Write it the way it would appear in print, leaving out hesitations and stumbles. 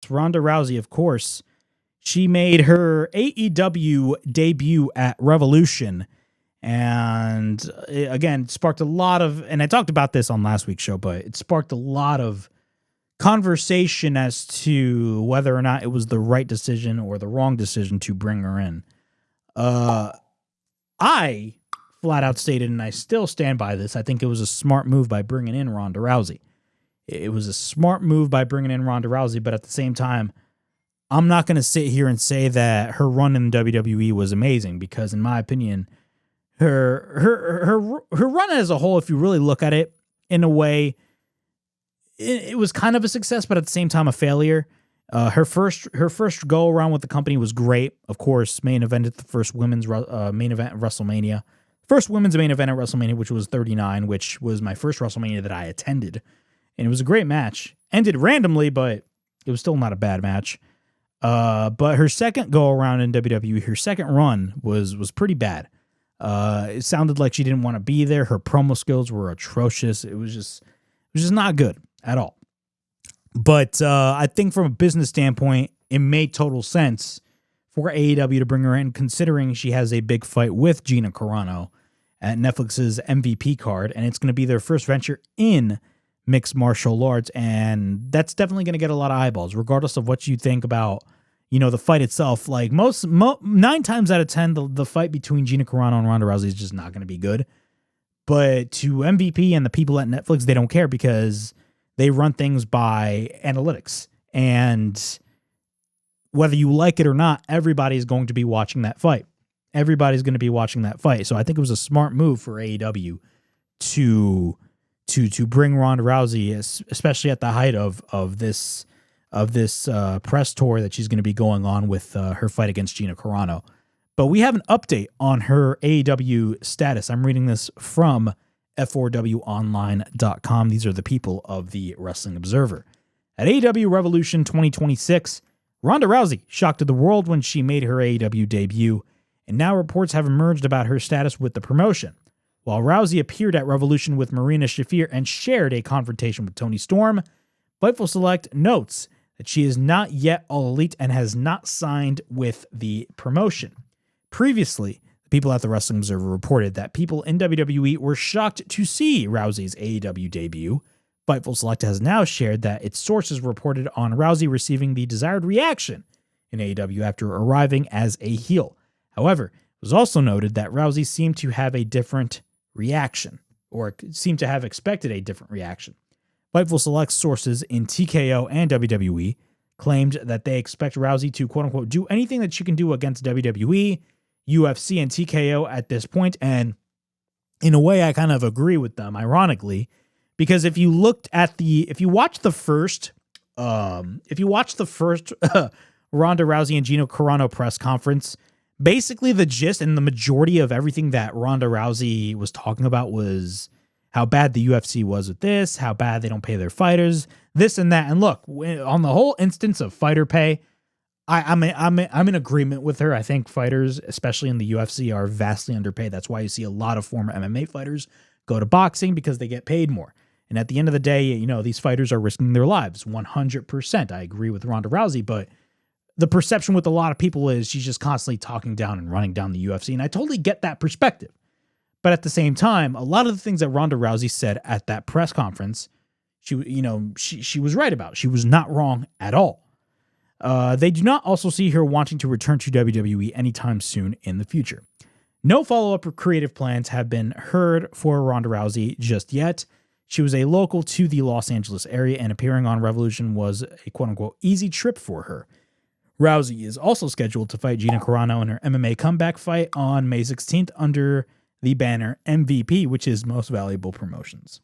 else, Ronda Rousey, of course, she made her AEW debut at Revolution. And again, sparked a lot of, and I talked about this on last week's show, but it sparked a lot of conversation as to whether or not it was the right decision or the wrong decision to bring her in. I flat out stated, and I still stand by this, I think it was a smart move by bringing in Ronda Rousey. It was a smart move by bringing in Ronda Rousey, but at the same time, I'm not going to sit here and say that her run in WWE was amazing, because in my opinion, her run as a whole, if you really look at it in a way, it was kind of a success, but at the same time a failure. Her first go around with the company was great. Of course, main event at the first women's main event at WrestleMania. First women's main event at WrestleMania, which was 39, which was my first WrestleMania that I attended. And it was a great match. Ended randomly, but it was still not a bad match. But her second go around in WWE, her second run was pretty bad. It sounded like she didn't want to be there. Her promo skills were atrocious. It was just not good at all. But I think from a business standpoint, it made total sense for AEW to bring her in, considering she has a big fight with Gina Carano at Netflix's MVP card, and it's going to be their first venture in mixed martial arts, and that's definitely going to get a lot of eyeballs, regardless of what you think about, the fight itself. Like 9 times out of 10, the fight between Gina Carano and Ronda Rousey is just not going to be good. But to MVP and the people at Netflix, they don't care, because they run things by analytics. And whether you like it or not, everybody's going to be watching that fight. Everybody's going to be watching that fight. So I think it was a smart move for AEW to bring Ronda Rousey, especially at the height of this press tour that she's going to be going on with her fight against Gina Carano. But we have an update on her AEW status. I'm reading this from F4WOnline.com. These are the people of the Wrestling Observer. At AEW Revolution 2026, Ronda Rousey shocked the world when she made her AEW debut, and now reports have emerged about her status with the promotion. While Rousey appeared at Revolution with Marina Shafir and shared a confrontation with Toni Storm, Fightful Select notes that she is not yet All Elite and has not signed with the promotion. Previously, the people at the Wrestling Observer reported that people in WWE were shocked to see Rousey's AEW debut. Fightful Select has now shared that its sources reported on Rousey receiving the desired reaction in AEW after arriving as a heel. However, it was also noted that Rousey seemed to have a different reaction, or seemed to have expected a different reaction. Fightful Select sources in TKO and WWE claimed that they expect Rousey to, quote-unquote, do anything that she can do against WWE, UFC, and TKO at this point, and in a way I kind of agree with them, ironically, because if you watch the first Ronda Rousey and Gina Carano press conference, basically the gist and the majority of everything that Ronda Rousey was talking about was how bad the UFC was with this, how bad they don't pay their fighters, this and that. And look, on the whole instance of fighter pay, I'm in agreement with her. I think fighters, especially in the UFC, are vastly underpaid. That's why you see a lot of former MMA fighters go to boxing, because they get paid more. And at the end of the day, these fighters are risking their lives 100%. I agree with Ronda Rousey, but the perception with a lot of people is she's just constantly talking down and running down the UFC. And I totally get that perspective. But at the same time, a lot of the things that Ronda Rousey said at that press conference, she was right about. She was not wrong at all. They do not also see her wanting to return to WWE anytime soon in the future. No follow-up or creative plans have been heard for Ronda Rousey just yet. She was a local to the Los Angeles area, and appearing on Revolution was a quote-unquote easy trip for her. Rousey is also scheduled to fight Gina Carano in her MMA comeback fight on May 16th under the banner MVP, which is Most Valuable Promotions.